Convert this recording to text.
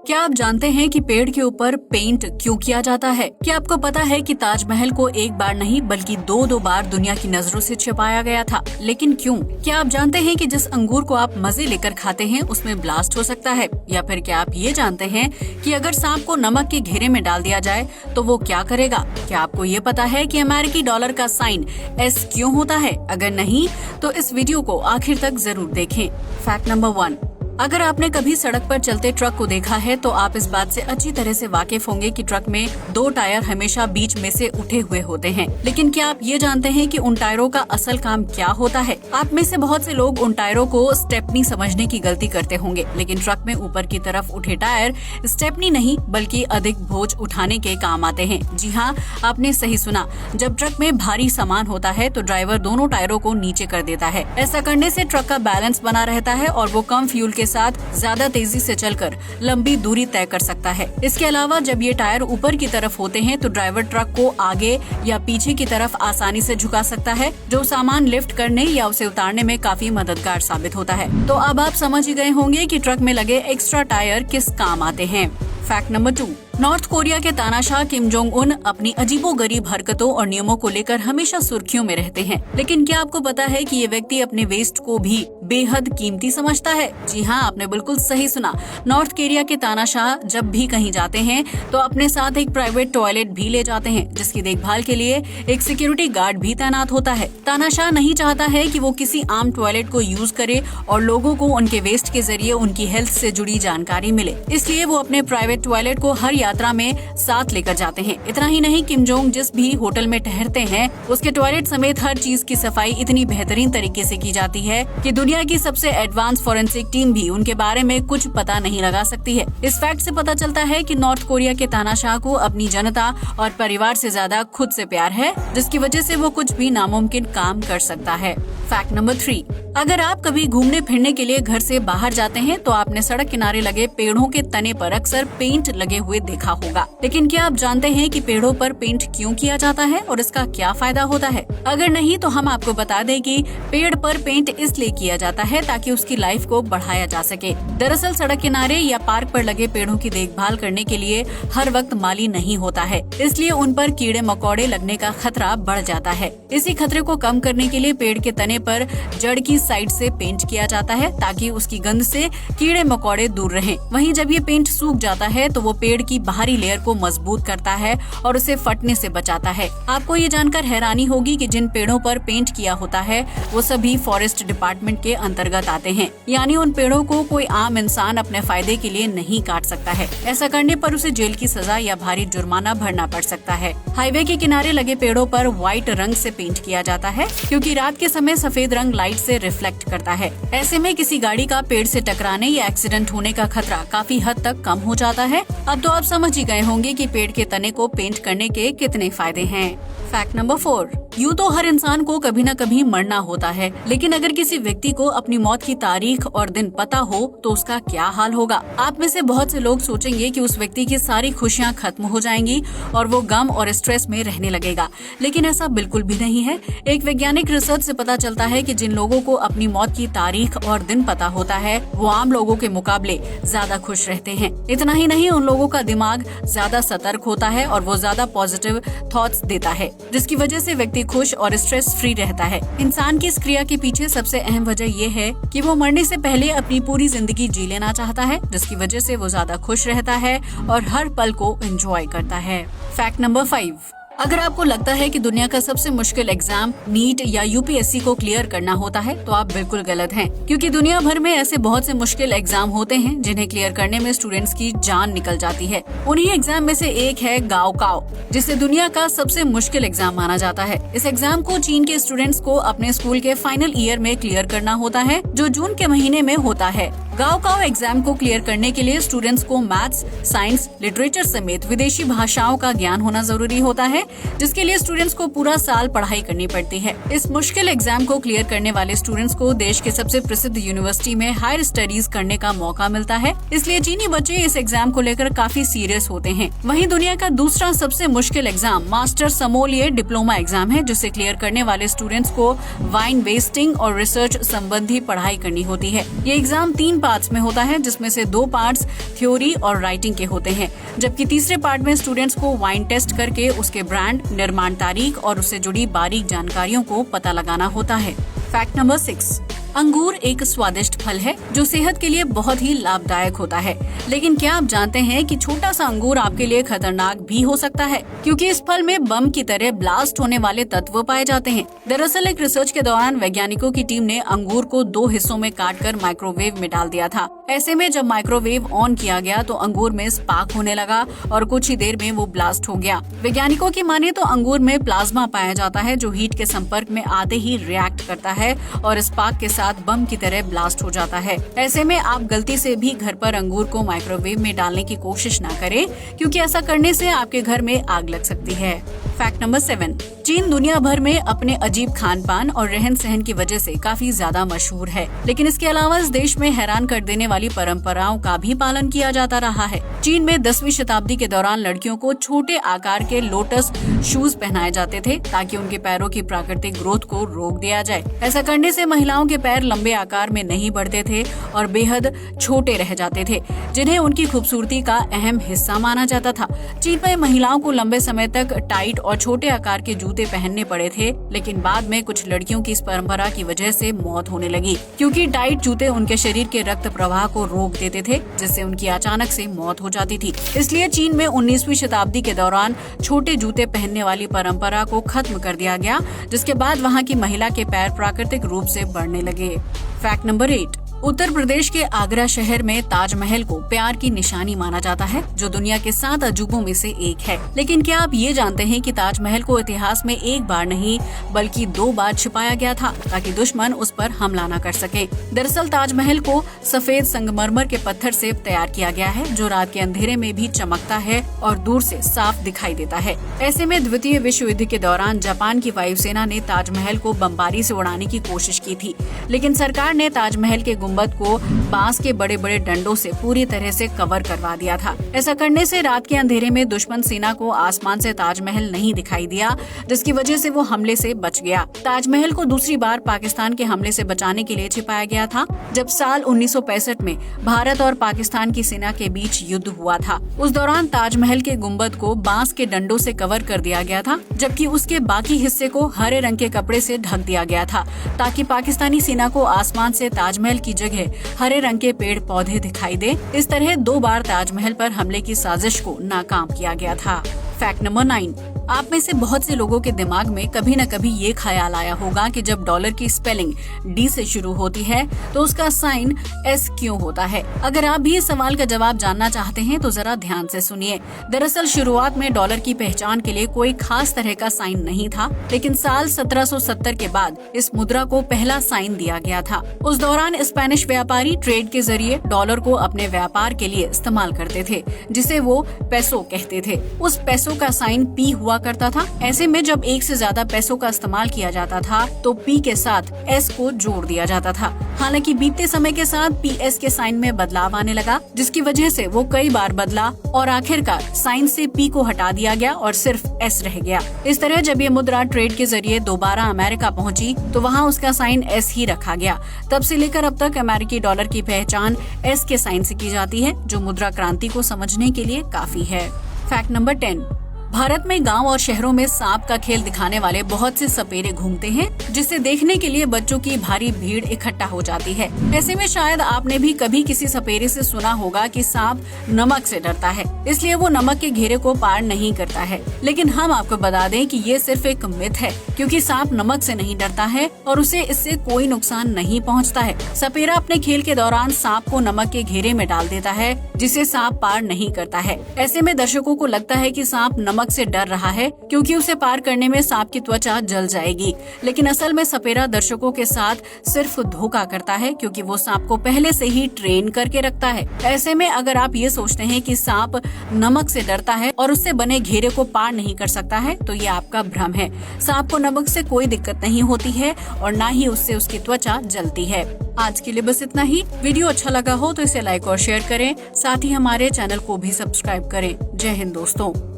क्या आप जानते हैं कि पेड़ के ऊपर पेंट क्यों किया जाता है? क्या आपको पता है कि ताजमहल को एक बार नहीं बल्कि दो बार दुनिया की नजरों से छिपाया गया था, लेकिन क्यों? क्या आप जानते हैं कि जिस अंगूर को आप मजे लेकर खाते हैं उसमें ब्लास्ट हो सकता है? या फिर क्या आप ये जानते हैं कि अगर सांप को नमक के घेरे में डाल दिया जाए तो वो क्या करेगा? क्या आपको ये पता है कि अमेरिकी डॉलर का साइन S क्यों होता है? अगर नहीं तो इस वीडियो को आखिर तक जरूर देखें। फैक्ट नंबर 1, अगर आपने कभी सड़क पर चलते ट्रक को देखा है तो आप इस बात से अच्छी तरह से वाकिफ होंगे कि ट्रक में 2 टायर हमेशा बीच में से उठे हुए होते हैं। लेकिन क्या आप ये जानते हैं कि उन टायरों का असल काम क्या होता है? आप में से बहुत से लोग उन टायरों को स्टेपनी समझने की गलती करते होंगे, लेकिन ट्रक में ऊपर की तरफ उठे टायर स्टेपनी नहीं बल्कि अधिक बोझ उठाने के काम आते हैं। जी हाँ, आपने सही सुना। जब ट्रक में भारी सामान होता है तो ड्राइवर दोनों टायरों को नीचे कर देता है। ऐसा करने से ट्रक का बैलेंस बना रहता है और वो कम फ्यूल के साथ ज्यादा तेजी से चलकर लंबी दूरी तय कर सकता है। इसके अलावा जब ये टायर ऊपर की तरफ होते हैं तो ड्राइवर ट्रक को आगे या पीछे की तरफ आसानी से झुका सकता है, जो सामान लिफ्ट करने या उसे उतारने में काफी मददगार साबित होता है। तो अब आप समझ ही गए होंगे कि ट्रक में लगे एक्स्ट्रा टायर किस काम आते हैं। फैक्ट नंबर 2, नॉर्थ कोरिया के तानाशाह किम जोंग उन अपनी अजीबोगरीब हरकतों और नियमों को लेकर हमेशा सुर्खियों में रहते हैं। लेकिन क्या आपको पता है कि ये व्यक्ति अपने वेस्ट को भी बेहद कीमती समझता है? जी हाँ, आपने बिल्कुल सही सुना। नॉर्थ कोरिया के तानाशाह जब भी कहीं जाते हैं तो अपने साथ एक प्राइवेट टॉयलेट भी ले जाते हैं, जिसकी देखभाल के लिए एक सिक्योरिटी गार्ड भी तैनात होता है। तानाशाह नहीं चाहता है कि वो किसी आम टॉयलेट को यूज करे और लोगों को उनके वेस्ट के जरिए उनकी हेल्थ से जुड़ी जानकारी मिले, इसलिए वो अपने प्राइवेट टॉयलेट को हर यात्रा में साथ लेकर जाते हैं। इतना ही नहीं, किम जोंग जिस भी होटल में ठहरते हैं उसके टॉयलेट समेत हर चीज की सफाई इतनी बेहतरीन तरीके से की जाती है कि दुनिया की सबसे एडवांस फॉरेंसिक टीम भी उनके बारे में कुछ पता नहीं लगा सकती है। इस फैक्ट से पता चलता है कि नॉर्थ कोरिया के तानाशाह को अपनी जनता और परिवार से ज्यादा खुद से प्यार है, जिसकी वजह से वो कुछ भी नामुमकिन काम कर सकता है। फैक्ट नंबर 3, अगर आप कभी घूमने फिरने के लिए घर से बाहर जाते हैं तो आपने सड़क किनारे लगे पेड़ों के तने पर अक्सर पेंट लगे हुए देखा होगा। लेकिन क्या आप जानते हैं कि पेड़ों पर पेंट क्यों किया जाता है और इसका क्या फायदा होता है? अगर नहीं तो हम आपको बता दें कि पेड़ पर पेंट इसलिए किया जाता है ताकि उसकी लाइफ को बढ़ाया जा सके। दरअसल सड़क किनारे या पार्क पर लगे पेड़ों की देखभाल करने के लिए हर वक्त माली नहीं होता है, इसलिए उन पर कीड़े मकोड़े लगने का खतरा बढ़ जाता है। इसी खतरे को कम करने के लिए पेड़ के तने पर जड़ की साइड से पेंट किया जाता है ताकि उसकी गंध से कीड़े मकोड़े दूर रहें। वहीं जब ये पेंट सूख जाता है तो वो पेड़ की बाहरी लेयर को मजबूत करता है और उसे फटने से बचाता है। आपको ये जानकर हैरानी होगी कि जिन पेड़ों पर पेंट किया होता है वो सभी फॉरेस्ट डिपार्टमेंट के अंतर्गत आते हैं, यानी उन पेड़ों को कोई आम इंसान अपने फायदे के लिए नहीं काट सकता है। ऐसा करने पर उसे जेल की सजा या भारी जुर्माना भरना पड़ सकता है। हाईवे के किनारे लगे पेड़ों पर व्हाइट रंग से पेंट किया जाता है क्योंकि रात के समय सफेद रंग लाइट से रिफ्लेक्ट करता है। ऐसे में किसी गाड़ी का पेड़ से टकराने या एक्सीडेंट होने का खतरा काफी हद तक कम हो जाता है। अब तो आप समझ ही गए होंगे कि पेड़ के तने को पेंट करने के कितने फायदे हैं। फैक्ट नंबर 4, यूँ तो हर इंसान को कभी न कभी मरना होता है, लेकिन अगर किसी व्यक्ति को अपनी मौत की तारीख और दिन पता हो तो उसका क्या हाल होगा? आप में से बहुत से लोग सोचेंगे कि उस व्यक्ति की सारी खुशियां खत्म हो जाएंगी और वो गम और स्ट्रेस में रहने लगेगा, लेकिन ऐसा बिल्कुल भी नहीं है। एक वैज्ञानिक रिसर्च से पता चलता है कि जिन लोगों को अपनी मौत की तारीख और दिन पता होता है वो आम लोगों के मुकाबले ज्यादा खुश रहते हैं। इतना ही नहीं, उन लोगों का दिमाग ज्यादा सतर्क होता है और वो ज्यादा पॉजिटिव थॉट्स देता है, जिसकी वजह से व्यक्ति खुश और स्ट्रेस फ्री रहता है। इंसान की इस क्रिया के पीछे सबसे अहम वजह ये है कि वो मरने से पहले अपनी पूरी जिंदगी जी लेना चाहता है, जिसकी वजह से वो ज्यादा खुश रहता है और हर पल को एंजॉय करता है। फैक्ट नंबर 5, अगर आपको लगता है कि दुनिया का सबसे मुश्किल एग्जाम नीट या यूपीएससी को क्लियर करना होता है तो आप बिल्कुल गलत हैं, क्योंकि दुनिया भर में ऐसे बहुत से मुश्किल एग्जाम होते हैं जिन्हें क्लियर करने में स्टूडेंट्स की जान निकल जाती है। उन्हीं एग्जाम में से एक है गाओकाओ, जिसे दुनिया का सबसे मुश्किल एग्जाम माना जाता है। इस एग्जाम को चीन के स्टूडेंट्स को अपने स्कूल के फाइनल ईयर में क्लियर करना होता है, जो जून के महीने में होता है। गाओकाओ एग्जाम को क्लियर करने के लिए स्टूडेंट्स को मैथ्स, साइंस, लिटरेचर समेत विदेशी भाषाओं का ज्ञान होना जरूरी होता है, जिसके लिए स्टूडेंट्स को पूरा साल पढ़ाई करनी पड़ती है। इस मुश्किल एग्जाम को क्लियर करने वाले स्टूडेंट्स को देश के सबसे प्रसिद्ध यूनिवर्सिटी में हायर स्टडीज करने का मौका मिलता है, इसलिए चीनी बच्चे इस एग्जाम को लेकर काफी सीरियस होते हैं। वहीं दुनिया का दूसरा सबसे मुश्किल एग्जाम मास्टर समोलिए डिप्लोमा एग्जाम है, जिसे क्लियर करने वाले स्टूडेंट्स को वाइन वेस्टिंग और रिसर्च संबंधी पढ़ाई करनी होती है। ये एग्जाम 3 पार्ट्स में होता है, जिसमें से 2 पार्ट्स थ्योरी और राइटिंग के होते हैं, जबकि तीसरे पार्ट में स्टूडेंट्स को वाइन टेस्ट करके उसके ब्रांड, निर्माण तारीख और उससे जुड़ी बारीक जानकारियों को पता लगाना होता है। फैक्ट नंबर 6, अंगूर एक स्वादिष्ट फल है जो सेहत के लिए बहुत ही लाभदायक होता है। लेकिन क्या आप जानते हैं कि छोटा सा अंगूर आपके लिए खतरनाक भी हो सकता है, क्योंकि इस फल में बम की तरह ब्लास्ट होने वाले तत्व पाए जाते हैं। दरअसल एक रिसर्च के दौरान वैज्ञानिकों की टीम ने अंगूर को 2 हिस्सों में काटकर माइक्रोवेव में डाल दिया था। ऐसे में जब माइक्रोवेव ऑन किया गया तो अंगूर में स्पार्क होने लगा और कुछ ही देर में वो ब्लास्ट हो गया। वैज्ञानिकों की माने तो अंगूर में प्लाज्मा पाया जाता है जो हीट के संपर्क में आते ही रिएक्ट करता है और स्पार्क के साथ बम की तरह ब्लास्ट हो जाता है। ऐसे में आप गलती से भी घर पर अंगूर को माइक्रोवेव में डालने की कोशिश ना करें, क्योंकि ऐसा करने से आपके घर में आग लग सकती है। फैक्ट नंबर 7, चीन दुनिया भर में अपने अजीब खान पान और रहन सहन की वजह से काफी ज्यादा मशहूर है, लेकिन इसके अलावा इस देश में हैरान कर देने वाली परंपराओं का भी पालन किया जाता रहा है। चीन में 10वीं शताब्दी के दौरान लड़कियों को छोटे आकार के लोटस शूज पहनाए जाते थे ताकि उनके पैरों की प्राकृतिक ग्रोथ को रोक दिया जाए। ऐसा करने से महिलाओं के पैर लंबे आकार में नहीं बढ़ते थे और बेहद छोटे रह जाते थे, जिन्हें उनकी खूबसूरती का अहम हिस्सा माना जाता था। चीन में महिलाओं को लंबे समय तक टाइट और छोटे आकार के जूते पहनने पड़े थे, लेकिन बाद में कुछ लड़कियों की इस परंपरा की वजह से मौत होने लगी, क्योंकि टाइट जूते उनके शरीर के रक्त प्रवाह को रोक देते थे, जिससे उनकी अचानक से मौत हो जाती थी। इसलिए चीन में 19वीं शताब्दी के दौरान छोटे जूते पहनने वाली परंपरा को खत्म कर दिया गया, जिसके बाद वहाँ की महिला के पैर प्राकृतिक रूप से बढ़ने लगे। फैक्ट नंबर 8, उत्तर प्रदेश के आगरा शहर में ताजमहल को प्यार की निशानी माना जाता है, जो दुनिया के 7 अजूबों में से एक है। लेकिन क्या आप ये जानते हैं कि ताजमहल को इतिहास में एक बार नहीं बल्कि 2 बार छिपाया गया था ताकि दुश्मन उस पर हमला न कर सके। दरअसल ताजमहल को सफेद संगमरमर के पत्थर से तैयार किया गया है, जो रात के अंधेरे में भी चमकता है और दूर से साफ दिखाई देता है। ऐसे में द्वितीय विश्व युद्ध के दौरान जापान की वायुसेना ने ताजमहल को बमबारी से उड़ाने की कोशिश की थी, लेकिन सरकार ने ताजमहल के गुंबद को बांस के बड़े बड़े डंडों से पूरी तरह से कवर करवा दिया था। ऐसा करने से रात के अंधेरे में दुश्मन सेना को आसमान से ताजमहल नहीं दिखाई दिया, जिसकी वजह से वो हमले से बच गया। ताजमहल को दूसरी बार पाकिस्तान के हमले से बचाने के लिए छिपाया गया था, जब साल 1965 में भारत और पाकिस्तान की सेना के बीच युद्ध हुआ था। उस दौरान ताजमहल के गुंबद को बांस के डंडों से कवर कर दिया गया था, जबकि उसके बाकी हिस्से को हरे रंग के कपड़े से ढक दिया गया था, ताकि पाकिस्तानी सेना को आसमान से ताजमहल की जगह हरे रंग के पेड़ पौधे दिखाई दे। इस तरह 2 बार ताजमहल पर हमले की साजिश को नाकाम किया गया था। फैक्ट नंबर 9, आप में से बहुत से लोगों के दिमाग में कभी न कभी ये ख्याल आया होगा कि जब डॉलर की स्पेलिंग डी से शुरू होती है तो उसका साइन एस क्यों होता है। अगर आप भी इस सवाल का जवाब जानना चाहते हैं तो जरा ध्यान से सुनिए। दरअसल शुरुआत में डॉलर की पहचान के लिए कोई खास तरह का साइन नहीं था, लेकिन साल 1770 के बाद इस मुद्रा को पहला साइन दिया गया था। उस दौरान स्पेनिश व्यापारी ट्रेड के जरिए डॉलर को अपने व्यापार के लिए इस्तेमाल करते थे, जिसे वो पेसो कहते थे। उस पेसो का साइन पी हुआ करता था। ऐसे में जब एक से ज्यादा पैसों का इस्तेमाल किया जाता था तो पी के साथ एस को जोड़ दिया जाता था। हालांकि बीतते समय के साथ पी एस के साइन में बदलाव आने लगा, जिसकी वजह से वो कई बार बदला और आखिरकार साइन से पी को हटा दिया गया और सिर्फ एस रह गया। इस तरह जब ये मुद्रा ट्रेड के जरिए दोबारा अमेरिका पहुंची तो वहाँ उसका साइन एस ही रखा गया। तब से लेकर अब तक अमेरिकी डॉलर की पहचान एस के साइन से की जाती है, जो मुद्रा क्रांति को समझने के लिए काफी है। फैक्ट नंबर 10, भारत में गांव और शहरों में सांप का खेल दिखाने वाले बहुत से सपेरे घूमते हैं, जिसे देखने के लिए बच्चों की भारी भीड़ इकट्ठा हो जाती है। ऐसे में शायद आपने भी कभी किसी सपेरे से सुना होगा कि सांप नमक से डरता है, इसलिए वो नमक के घेरे को पार नहीं करता है। लेकिन हम आपको बता दें कि ये सिर्फ एक मिथ है, क्योंकि सांप नमक से नहीं डरता है और उसे इससे कोई नुकसान नहीं पहुँचता है। सपेरा अपने खेल के दौरान सांप को नमक के घेरे में डाल देता है, जिसे सांप पार नहीं करता है। ऐसे में दर्शकों को लगता है कि सांप नमक से डर रहा है, क्योंकि उसे पार करने में सांप की त्वचा जल जाएगी। लेकिन असल में सपेरा दर्शकों के साथ सिर्फ धोखा करता है, क्योंकि वो सांप को पहले से ही ट्रेन करके रखता है। ऐसे में अगर आप ये सोचते हैं कि सांप नमक से डरता है और उससे बने घेरे को पार नहीं कर सकता है, तो ये आपका भ्रम है। सांप को नमक से कोई दिक्कत नहीं होती है और न ही उससे उसकी त्वचा जलती है। आज के लिए बस इतना ही। वीडियो अच्छा लगा हो तो इसे लाइक और शेयर करें, साथ ही हमारे चैनल को भी सब्सक्राइब करें। जय हिंद दोस्तों।